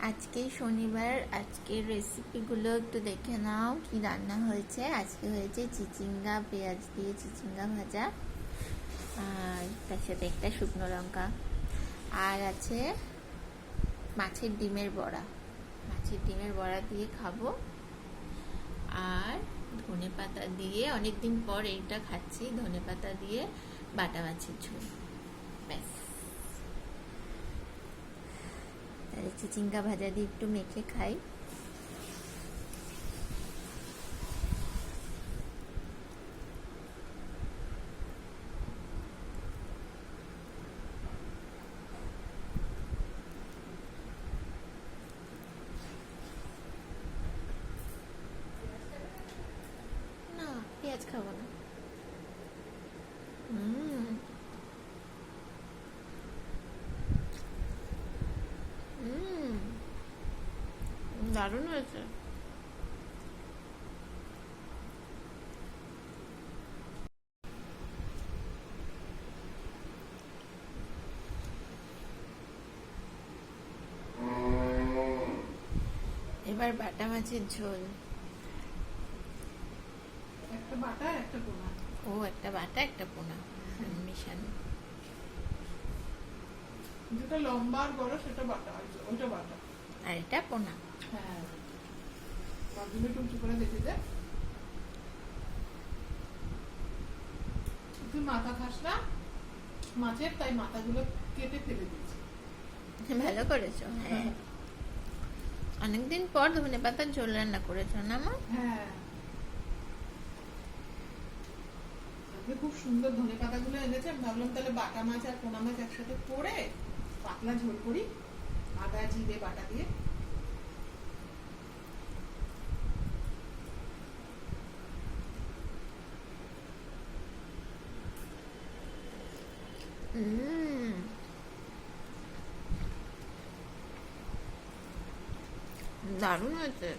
আজকে শনিবার, আজকের রেসিপিগুলো একটু দেখে নাও কি রান্না হয়েছে। আজকে হয়েছে চিচিঙ্গা, পেঁয়াজ দিয়ে চিচিঙ্গা ভাজা, আর তার সাথে একটা শুকনো লঙ্কা, আর আছে মাছের ডিমের বড়া। মাছের ডিমের বড়া দিয়ে খাবো, আর ধনে পাতা দিয়ে, অনেকদিন পর এইটা খাচ্ছি, ধনে পাতা দিয়ে বাটা মাছের ঝোল। ব্যাস, তাহলে চিচিঙ্গা ভাজা দিয়ে একটু মেখে খাই। না, পেঁয়াজ খাবো না। দারুণ হয়েছে। এবার বাটা মাছের ঝোল। একটা বাটা একটা পোনা। ও, একটা বাটা একটা পোনা মিশানো। যেটা লম্বা আর বড় সেটা বাটা হয়েছে, ওইটা বাটা। আর এটা পোনা। হ্যাঁ, বাদুলে টুকটু করে দেখে দে। তুই মাথা খাস না মাছের, তাই মাথাগুলো কেটে ফেলে দিয়েছি। ভালো করেছো। হ্যাঁ, অনেকদিন পর ধনে পাতার ঝোল রান্না করেছো না মা? হ্যাঁ, খুব সুন্দর ধনে পাতাগুলো এনেছে। আমি ভাবলাম তাহলে বাটা মাছ আর পোনা মাছ একসাথে করে পাতলা ঝোল করি, আদা জিরে বাটা দিয়ে। দারুণ হয়েছে।